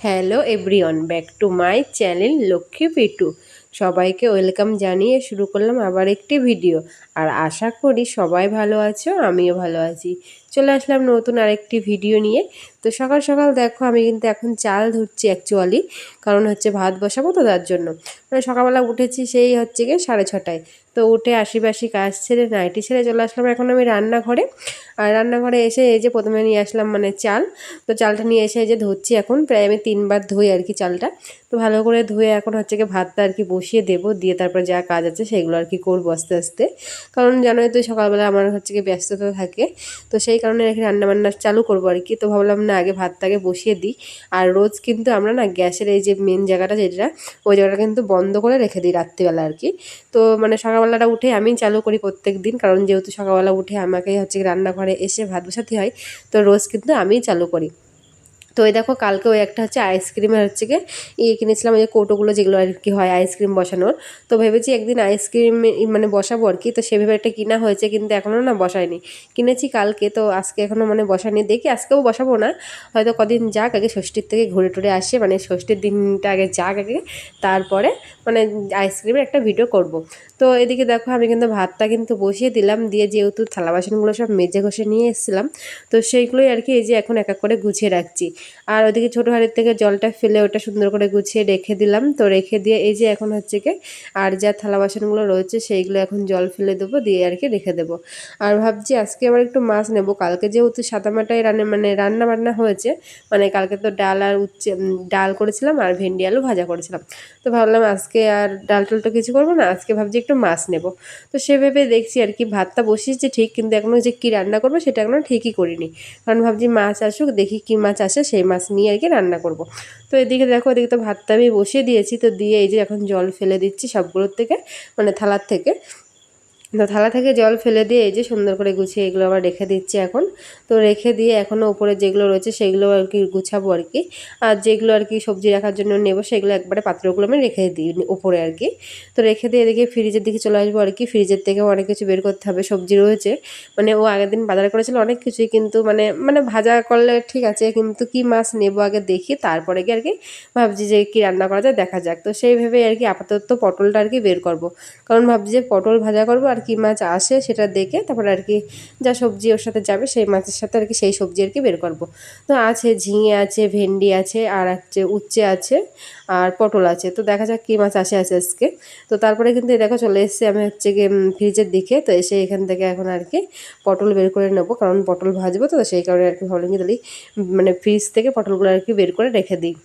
Hello everyone, back to my channel Lakshmi Pitu. সবাইকে welcome জানিয়ে শুরু করলাম আবার একটি ভিডিও। আর আশা করি সবাই ভালো আছো, আমিও ভালো আছি। চলে আসলাম নতুন আরেকটি ভিডিও নিয়ে। তো সকাল সকাল দেখো আমি কিন্তু এখন চাল ধুচ্ছি অ্যাকচুয়ালি, কারণ হচ্ছে ভাত বসাবো তো তার জন্য। মানে সকালবেলা উঠেছি সেই হচ্ছে গিয়ে 6:30টায়। তো উঠে আশিপাশি কাজ ছেড়ে নাইটি ছেড়ে চলে আসলাম এখন আমি রান্নাঘরে। আর রান্নাঘরে এসে এই যে প্রথমে নিয়ে আসলাম মানে চাল। তো চালটা নিয়ে এসে এই যে ধুচ্ছি, এখন প্রায় আমি 3বার ধুই আর কি চালটা। তো ভালো করে ধুয়ে এখন হচ্ছে কি ভাতটা আর কি বসিয়ে দেবো, দিয়ে তারপর যা কাজ আছে সেগুলো আর কি করবো আস্তে আস্তে। কারণ জানোই তো সকালবেলা আমার হচ্ছে কি ব্যস্ততা থাকে, তো সেই কারণে আর কি রান্নাবান্না চালু করবো আর কি। তো ভাবলাম না আগে ভাতটাকে বসিয়ে দিই। আর রোজ কিন্তু আমরা না গ্যাসের এই যে মেন জায়গাটা যেটা, ওই জায়গাটা কিন্তু বন্ধ করে রেখে দিই রাত্রিবেলা আর কি। তো মানে সকালবেলাটা উঠে আমি চালু করি প্রত্যেক দিন, কারণ যেহেতু সকালবেলা উঠে আমাকেই হচ্ছে কি রান্নাঘরে এসে ভাত বসাতে হয়। তো রোজ কিন্তু আমিই চালু করি। তো এই দেখো কালকে ওই একটা হচ্ছে আইসক্রিমের হচ্ছে গিয়ে কিনেছিলাম, ওই যে কৌটোগুলো যেগুলো আর কি হয় আইসক্রিম বসানোর। তো ভেবেছি একদিন আইসক্রিম মানে বসাবো আর কি। তো সেভাবে একটা কিনা হয়েছে, কিন্তু এখনও না বসায়নি। কিনেছি কালকে, তো আজকে এখনও মানে বসায়নি, দেখি আজকেও বসাবো না। হয়তো কদিন যাক, আগে ষষ্ঠীর থেকে ঘুরে টুরে আসে, মানে ষষ্ঠীর দিনটা আগে যাক আগে, তারপরে মানে আইসক্রিমের একটা ভিডিও করব। তো এদিকে দেখো আমি কিন্তু ভাতটা কিন্তু বসিয়ে দিলাম, দিয়ে যেহেতু থালা বাসনগুলো সব মেজে ঘষে নিয়ে এসেছিলাম, তো সেইগুলোই আর কি এই যে এখন এক এক করে গুছিয়ে রাখছি। আর ওদিকে ছোটো হাঁড়ির থেকে জলটা ফেলে ওটা সুন্দর করে গুছিয়ে রেখে দিলাম। তো রেখে দিয়ে এই যে এখন হচ্ছে কি আর যা থালা বাসনগুলো রয়েছে সেইগুলো এখন জল ফেলে দেবো, দিয়ে আর কি রেখে দেবো। আর ভাবছি আজকে আবার একটু মাছ নেব, কালকে যেহেতু সাদামাটাই রান্না বান্না হয়েছে। মানে কালকে তো ডাল আর ডাল করেছিলাম আর ভেন্ডি আলু ভাজা করেছিলাম। তো ভাবলাম আজকে আর ডাল টাল তো কিছু করবো না, আজকে ভাবছি একটু মাছ নেব। তো সেভাবে দেখছি আর কি, ভাতটা বসিয়েছি ঠিক, কিন্তু এখনও যে কী রান্না করবো সেটা এখনও ঠিকই করিনি। কারণ ভাবছি মাছ আসুক, দেখি কী মাছ আসে সেই মাছ নিয়ে আর কি রান্না করব। তো এদিকে দেখো, এদিকে তো ভাতটা আমি বসিয়ে দিয়েছি, তো দিয়ে এই যে এখন জল ফেলে দিচ্ছি সবগুলোর থেকে, মানে থালার থেকে। তো থালা থেকে জল ফেলে দিয়ে এই যে সুন্দর করে গুছিয়ে এগুলো আবার রেখে দিচ্ছি এখন। তো রেখে দিয়ে এখনও উপরে যেগুলো রয়েছে সেগুলো আর কি গুছাবো আর কি। আর যেগুলো আর কি সবজি রাখার জন্য নেব সেগুলো একবারে পাত্রগুলো আমি রেখে দিই উপরে আর কি। তো রেখে দিয়ে এদিকে ফ্রিজের দিকে চলে আসবো আর কি। ফ্রিজের থেকেও অনেক কিছু বের করতে হবে, সবজি রয়েছে। মানে ও আগের দিন বাজার করেছিল অনেক কিছুই, কিন্তু মানে মানে ভাজা করলে ঠিক আছে, কিন্তু কি মাছ নেবো আগে দেখি, তারপরে গিয়ে আর কি ভাবছি যে কী রান্না করা যায় দেখা যাক। তো সেই ভেবে আর কি আপাতত পটলটা আর কি বের করব। কারণ ভাবছি যে পটল ভাজা করবো, আর কি মাছ আসে সেটা দেখে তারপরে আর কি যা সবজি ওর সাথে যাবে সেই মাছের সাথে আর কি সেই সবজি আর কি বের করব। তো আছে ঝিঙে আছে, ভেন্ডি আছে, আর হচ্ছে উচ্ছে আছে, আর পটল আছে। তো দেখা যাক কী মাছ আসে আজকে। তো তারপরে কিন্তু এই দেখো চলে এসেছি আমি হচ্ছে গিয়ে ফ্রিজের দিকে। তো এসে এখান থেকে এখন আর কি পটল বের করে নেবো, কারণ পটল ভাজবো। তো সেই কারণে আর কি ভাবলাম কি তাহলে মানে ফ্রিজ থেকে পটলগুলো আর কি বের করে রেখে দিই।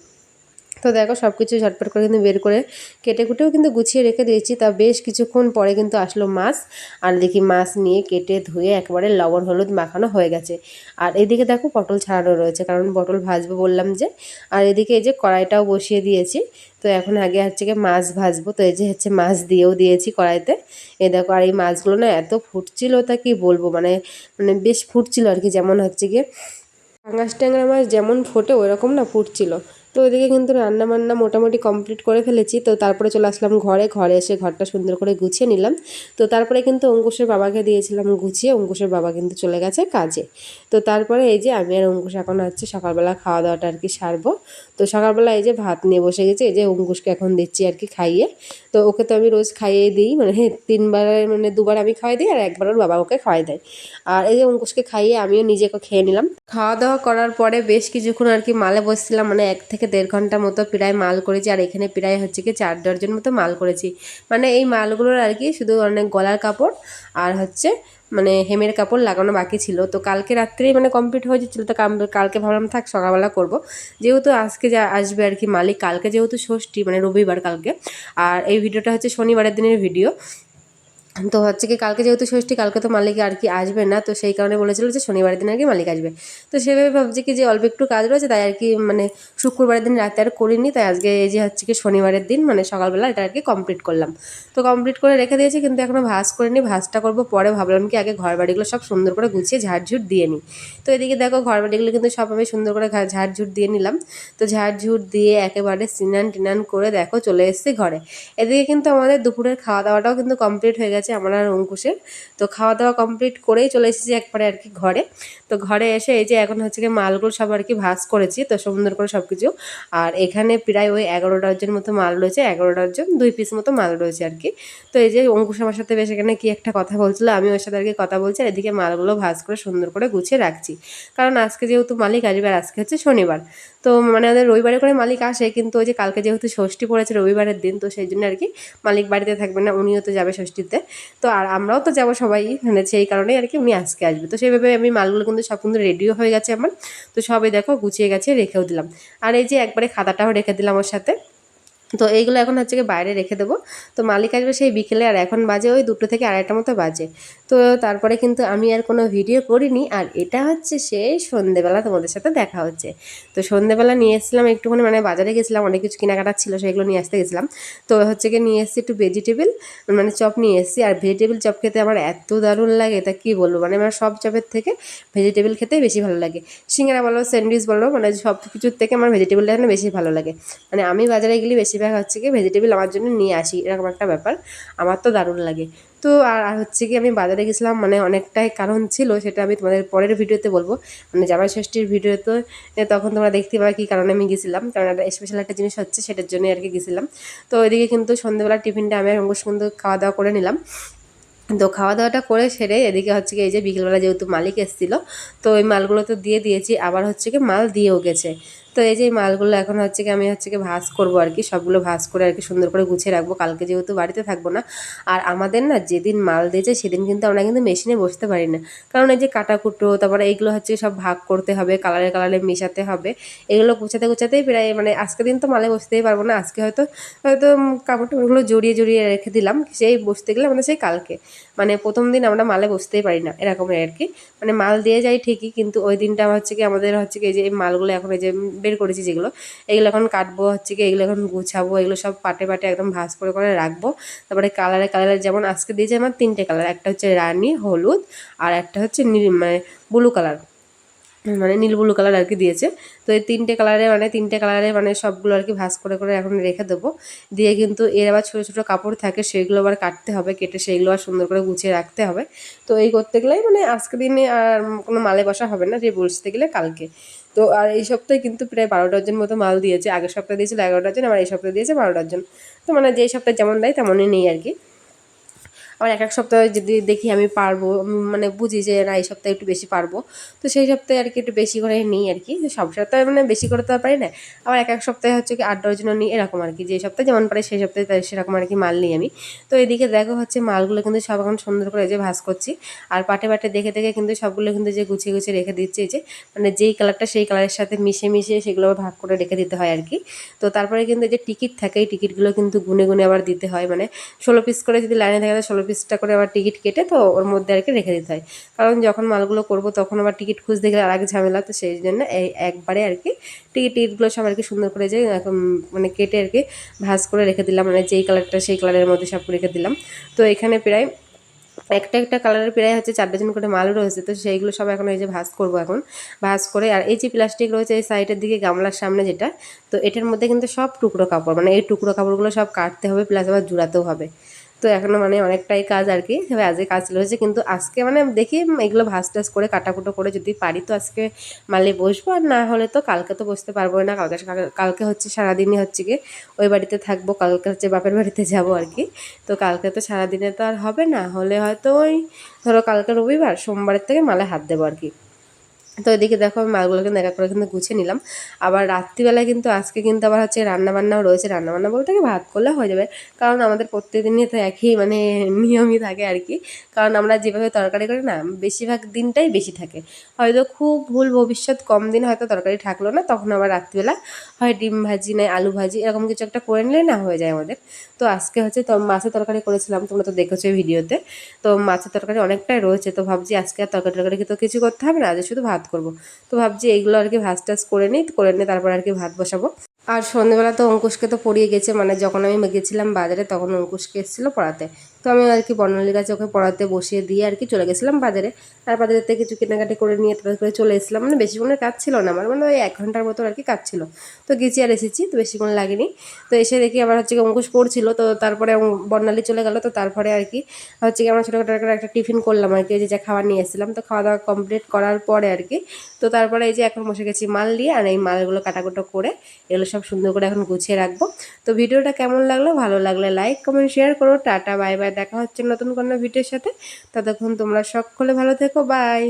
তো দেখো সব কিছু ঝটপট করে কিন্তু বের করে কেটে কুটেও কিন্তু গুছিয়ে রেখে দিয়েছি। তা বেশ কিছুক্ষণ পরে কিন্তু আসলো মাছ। আর দেখি মাছ নিয়ে কেটে ধুয়ে একেবারে লবণ হলুদ মাখানো হয়ে গেছে। আর এদিকে দেখো পটল ছাড়ানো রয়েছে, কারণ পটল ভাজবো বললাম যে। আর এদিকে এই যে কড়াইটাও বসিয়ে দিয়েছি। তো এখন আগে হচ্ছে গিয়ে মাছ ভাজবো। তো এই যে হচ্ছে মাছ দিয়েও দিয়েছি কড়াইতে। এই দেখো, আর এই মাছগুলো না এত ফুটছিল তা কি বলবো, মানে মানে বেশ ফুটছিল আর কি, যেমন হচ্ছে গিয়ে পাঙাশ ট্যাংরা মাছ যেমন ফোটে ওরকম না ফুটছিল। তো ওইদিকে কিন্তু রান্না বান্না মোটামুটি কমপ্লিট করে ফেলেছি। তো তারপরে চলে আসলাম ঘরে, ঘরে এসে ঘরটা সুন্দর করে গুছিয়ে নিলাম। তো তারপরে কিন্তু অঙ্কুশের বাবাকে দিয়েছিলাম গুছিয়ে, অঙ্কুশের বাবা কিন্তু চলে গেছে কাজে। তো তারপরে এই যে আমি আর অঙ্কুশ এখন হচ্ছে সকালবেলা খাওয়া দাওয়াটা আর কি সারবো। তো সকালবেলা এই যে ভাত নিয়ে বসে গেছে, এই যে অঙ্কুশকে এখন দিচ্ছি আর কি খাইয়ে। তো ওকে তো আমি রোজ খাইয়ে দিই, মানে হ্যাঁ 3বার, মানে 2বার আমি খাওয়াই দিই আর একবার ওর বাবা ওকে খাওয়াই দেয়। আর এই যে অঙ্কুশকে খাইয়ে আমিও নিজেকে খেয়ে নিলাম। খাওয়া দাওয়া করার পরে বেশ কিছুক্ষণ আর কি মালে বসছিলাম, মানে 1 থেকে 1.5 ঘন্টা মতো প্রায় মাল করেছি। আর এখানে প্রায় হচ্ছে কি 4 ডজন মতো মাল করেছি। মানে এই মালগুলোর আর কি শুধু অনেক গলার কাপড় আর হচ্ছে মানে হেমের কাপড় লাগানো বাকি ছিল। তো কালকে রাত্রেই মানে কমপ্লিট হয়ে যাচ্ছিলো। তো কালকে ভাবলাম থাক সকালবেলা করব, যেহেতু আজকে যা আসবে আর কি মালিক, কালকে যেহেতু ষষ্ঠী মানে রবিবার কালকে। আর এই ভিডিওটা হচ্ছে শনিবারের দিনের ভিডিও। তো হচ্ছে কি কালকে যেহেতু ষষ্ঠী, কালকে তো মালিক আর কি আসবে না। তো সেই কারণে বলেছিল যে শনিবারের দিন আর কি মালিক আসবে। তো সেভাবে ভাবছি কি যে অল্প একটু কাজ রয়েছে, তাই আর কি মানে শুক্রবারের দিন রাতে আর করিনি। তাই আজকে এই যে হচ্ছে কি শনিবারের দিন মানে সকালবেলা এটা আর কি কমপ্লিট করলাম। তো কমপ্লিট করে রেখে দিয়েছি, কিন্তু এখনও ভাঁজ করিনি, ভাঁজটা করবো পরে। ভাবলাম কি আগে ঘর বাড়িগুলো সব সুন্দর করে গুছিয়ে ঝাড়ঝুট দিয়ে নিই। তো এদিকে দেখো ঘর বাড়িগুলো কিন্তু সব আমি সুন্দর করে ঝাড়ঝুট দিয়ে নিলাম। তো ঝাড়ঝুট দিয়ে একেবারে স্নান টিনান করে দেখো চলে এসেছি ঘরে। এদিকে কিন্তু আমাদের দুপুরের খাওয়া দাওয়াটাও কিন্তু কমপ্লিট হয়ে গেছে। গেছে আমার আর অঙ্কুশের। তো খাওয়া দাওয়া কমপ্লিট করেই চলে এসেছি একবারে আর কি ঘরে। তো ঘরে এসে এই যে এখন হচ্ছে কি মালগুলো সব আর কি ভাজ করেছি, তো সুন্দর করে সব কিছু। আর এখানে প্রায় ওই 11 ডজন মতো মাল রয়েছে, 11 ডজন 2 পিস মতো মাল রয়েছে আর কি। তো এই যে অঙ্কুশ আমার সাথে বেশ এখানে কি একটা কথা বলছিল, আমি ওর সাথে আর কি কথা বলছি, আর এদিকে মালগুলো ভাজ করে সুন্দর করে গুছিয়ে রাখছি। কারণ আজকে যেহেতু মালিক আসবে, আর আজকে হচ্ছে শনিবার, তো মানে ওদের রবিবারে করে মালিক আসে, কিন্তু ওই যে কালকে যেহেতু ষষ্ঠী পড়েছে রবিবারের দিন, তো সেই জন্য আর কি মালিক বাড়িতে থাকবে না, উনিও তো যাবে ষষ্ঠীতে। তো আর আমরাও তো যাবো সবাই, মানে সেই কারণেই আর কি উনি আজকে আসবে। তো সেইভাবে আমি মালগুলো কিন্তু সব কিন্তু রেডিও হয়ে গেছে আমার। তো সবাই দেখো গুছিয়ে গেছে, রেখেও দিলাম। আর এই যে একবারে খাতাটাও রেখে দিলাম ওর সাথে। তো এইগুলো এখন হচ্ছে কি বাইরে রেখে দেবো। তো মালিক আসবে সেই বিকেলে, আর এখন বাজে ওই 2টো থেকে 2:30 মতো বাজে। তো তারপরে কিন্তু আমি আর কোনো ভিডিও করিনি। আর এটা হচ্ছে সেই সন্ধেবেলা তোমাদের সাথে দেখা হচ্ছে। তো সন্ধেবেলা নিয়ে এসেছিলাম একটুখানি, মানে বাজারে গেছিলাম, অনেক কিছু কেনাকাটা ছিল, সেগুলো নিয়ে আসতে গেছিলাম। তো হচ্ছে কি নিয়ে এসেছি একটু ভেজিটেবল, মানে চপ নিয়ে এসেছি। আর ভেজিটেবল চপ খেতে আমার এত দারুণ লাগে, তা কী বলবো, মানে আমার সব চপের থেকে ভেজিটেবল খেতেই বেশি ভালো লাগে। সিঙ্গারা বলো, স্যান্ডউইচ বলো, মানে সব কিছুর থেকে আমার ভেজিটেবলটা যেন বেশি ভালো লাগে। মানে আমি বাজারে গেলে বেশিরভাগ হচ্ছে কি ভেজিটেবল আমার জন্য নিয়ে আসি, এরকম একটা ব্যাপার। আমার তো দারুণ লাগে। তো আর হচ্ছে কি আমি বাজারে গেছিলাম, মানে অনেকটাই কারণ ছিল, সেটা আমি তোমাদের পরের ভিডিওতে বলবো, মানে জামাই ষষ্ঠীর ভিডিওতে। তখন তোমরা দেখতে পাবে কী কারণে আমি গেছিলাম, কারণ একটা স্পেশাল একটা জিনিস হচ্ছে, সেটার জন্যই আর কি গেছিলাম। তো ওইদিকে কিন্তু সন্ধ্যেবেলা টিফিনটা আমি আর অঙ্কুশ কিন্তু খাওয়া দাওয়া করে নিলাম। তো খাওয়া দাওয়াটা করে সেরে এদিকে হচ্ছে কি এই যে বিকেলবেলা যেহেতু মালিক এসেছিলো, তো ওই মালগুলো তো দিয়ে দিয়েছি, আবার হচ্ছে কি মাল দিয়েও গেছে। তো এই যে এই মালগুলো এখন হচ্ছে কি আমি হচ্ছে কি ভাজ করবো আর কি, সবগুলো ভাজ করে আর কি সুন্দর করে গুছিয়ে রাখবো, কালকে যেহেতু বাড়িতে থাকবো না। আর আমাদের না যেদিন মাল দিয়েছে সেদিন কিন্তু আমরা কিন্তু মেশিনে বসতে পারি না, কারণ এই যে কাটাকুটো, তারপরে এইগুলো হচ্ছে সব ভাগ করতে হবে, কালারে কালারে মেশাতে হবে, এগুলো গুছাতে গুছাতেই প্রায়, মানে আজকে দিন তো মালে বসতেই পারবো না। আজকে হয়তো হয়তো কাপড় টাপড়গুলো জড়িয়ে জড়িয়ে রেখে দিলাম, সেই বসতে গেলে মানে সেই কালকে, মানে প্রথম দিন আমরা মালে বসতেই পারি না, এরকমের আর কি। মানে মাল দিয়ে যাই ঠিকই, কিন্তু ওই দিনটা হচ্ছে কি আমাদের হচ্ছে কি এই যে এই মালগুলো এখন এই যে বের করেছি যেগুলো, এগুলো এখন কাটবো, হচ্ছে কি এগুলো এখন গুছাবো, এগুলো সব পাটে পাটে একদম ভাঁজ করে করে রাখবো। তারপরে কালারে কালারে, যেমন আজকে দিয়েছে আমার 3টে কালার, একটা হচ্ছে রানী হলুদ, আর একটা হচ্ছে মানে ব্লু কালার, মানে নীল ব্লু কালার আর কি দিয়েছে। তো এই 3টে কালারে মানে সবগুলো আর কি ভাঁজ করে করে এখন রেখে দেবো। দিয়ে কিন্তু এর আবার ছোটো ছোটো কাপড় থাকে, সেগুলো আবার কাটতে হবে, কেটে সেইগুলো আর সুন্দর করে গুছিয়ে রাখতে হবে। তো এই করতে গেলেই মানে আজকে দিনে আর কোনো মালে বসা হবে না, যে বসতে গেলে কালকে। তো আর এই সপ্তাহে কিন্তু প্রায় 12 ডজন মতো মাল দিয়েছে, আগের সপ্তাহে দিয়েছিল 11 ডজন, আবার এই সপ্তাহে দিয়েছে 12 ডজন। তো মানে যেই সপ্তাহে যেমন দেয় তেমনই নেই আর কি। আবার এক এক সপ্তাহে যদি দেখি আমি পারবো, মানে বুঝি যে না এই সপ্তাহে একটু বেশি পারবো, তো সেই সপ্তাহে আর কি একটু বেশি করে নিই আর কি। সব সপ্তাহে মানে বেশি করে তো আর পারি না। আবার এক এক সপ্তাহে হচ্ছে কি 8 ডজনও নিই, এরকম আর কি, যে সপ্তাহে যেমন পারি সেই সপ্তাহে সেরকম আর কি মাল নিই আমি। তো এদিকে দেখো হচ্ছে মালগুলো কিন্তু সব এখন সুন্দর করে যে ভাঁজ করছি। আর পাটে পাটে দেখে দেখে কিন্তু সবগুলো কিন্তু যে গুছিয়ে গুছিয়ে রেখে দিচ্ছি, এই যে মানে যেই কালারটা সেই কালারের সাথে মিশিয়ে মিশিয়ে সেগুলো ভাগ করে রেখে দিতে হয় আর কি। তো তারপরে কিন্তু যে টিকিট থাকে, এই টিকিটগুলো কিন্তু গুনে গুনে আবার দিতে হয়, মানে 16 পিস করে যদি লাইনে থাকে, 16 পিসটা করে আবার টিকিট কেটে তো ওর মধ্যে আর কি রেখে দিতে হয়। কারণ যখন মালগুলো করবো তখন আবার টিকিট খুঁজতে গেলে আর আগে ঝামেলা, তো সেই জন্য এই একবারে আর কি টিকিটগুলো সব আর কি সুন্দর করে যে এখন মানে কেটে আর কি ভাঁজ করে রেখে দিলাম, মানে যেই কালারটা সেই কালারের মধ্যে সব রেখে দিলাম। তো এখানে প্রায় একটা একটা কালারের প্রায় হচ্ছে 4 ডজন করে মাল রয়েছে, তো সেইগুলো সব এখন এই যে ভাঁজ করবো এখন, ভাঁজ করে। আর এই যে প্লাস্টিক রয়েছে এই সাইডের দিকে গামলার সামনে যেটা, তো এটার মধ্যে কিন্তু সব টুকরো কাপড়, মানে এই টুকরো কাপড়গুলো সব কাটতে হবে, প্লাস আবার জোড়াতেও হবে। তো এখনও মানে অনেকটাই কাজ আর কি, তবে আজকে কাজ রয়েছে, কিন্তু আজকে মানে দেখি এগুলো ভাঁজ টাজ করে কাটাকুটো করে যদি পারি তো আজকে মালে বসবো, আর না হলে তো কালকে তো বসতে পারবো না। কালকে কালকে হচ্ছে সারাদিনই হচ্ছে কি ওই বাড়িতে থাকবো, কালকে হচ্ছে বাপের বাড়িতে যাবো আর কি। তো কালকে তো সারাদিনে তো আর হবে না, হলে হয়তো ওই ধরো কালকে রবিবার, সোমবারের থেকে মালে হাত দেবো আর কি। তো এদিকে দেখো আমি মালগুলো কিন্তু এক এক করে কিন্তু গুছিয়ে নিলাম। আবার রাত্রিবেলায় কিন্তু আজকে কিন্তু আবার হচ্ছে রান্নাবান্নাও রয়েছে, রান্নাবান্না বলতে কি ভাত করলে হয়ে যাবে, কারণ আমাদের প্রত্যেকদিনই তো একই মানে নিয়মই থাকে আর কি। কারণ আমরা যেভাবে তরকারি করি না, বেশিরভাগ দিনটাই বেশি থাকে। হয়তো খুব ভুল ভবিষ্যৎ কম দিন হয়তো তরকারি থাকলো না, তখন আবার রাত্রিবেলা হয় ডিম ভাজি নয় আলু ভাজি, এরকম কিছু একটা করে নিলে না হয়ে যায় আমাদের। তো আজকে হচ্ছে তো মাছের তরকারি করেছিলাম, তোমরা তো দেখেছো ভিডিওতে। তো মাছের তরকারি অনেকটাই রয়েছে, তো ভাবছি আজকে আর তরকারি টরকারি তো কিছু করতে হবে না, আজ শুধু ভাত করব। তো ভাবছি এইগুলো আর কি ভাজ টাজ করে নিই, করে নিয়ে তারপর আর কি ভাত বসাবো। আর সন্ধ্যেবেলা তো অঙ্কুশকে তো পড়িয়ে গেছে, মানে যখন আমি গেছিলাম বাজারে তখন অঙ্কুশকে এসেছিলো পড়াতে। তো আমি আর কি বর্ণালীর কাছে ওকে পড়াতে বসিয়ে দিয়ে আর কি চলে গেছিলাম বাজারে। আর বাজারের থেকে কিছু কেনাকাটি করে নিয়ে তারপরে চলে এসেছিলাম, মানে বেশিক্ষণের কাজ ছিল না আমার, মানে ওই 1 ঘন্টার মতো আর কি কাজ ছিল। তো গেছি আর এসেছি, তো বেশিক্ষণ লাগেনি। তো এসে দেখি আবার হচ্ছে কি অঙ্কুশ পড়ছিল, তো তারপরে বর্ণালী চলে গেল। তো তারপরে আর কি হচ্ছে কি আমরা ছোটোখাটো করে একটা টিফিন করলাম আর কি, ওই যে যা খাবার নিয়ে এসেছিলাম। তো খাওয়া দাওয়া কমপ্লিট করার পরে আর কি তো তারপরে এই যে এখন বসে গেছি মাল নিয়ে, আর এই মালগুলো কাটাকুটো করে এগুলো সব সুন্দর করে এখন গুছিয়ে রাখবো। তো ভিডিওটা কেমন লাগলো, ভালো লাগলে লাইক কমেন্ট শেয়ার করো। টাটা বাই বাই, দেখা হচ্ছে নতুন কোনো ভিডিওর সাথে। ততক্ষণ তোমরা সকলে ভালো থেকো, বাই।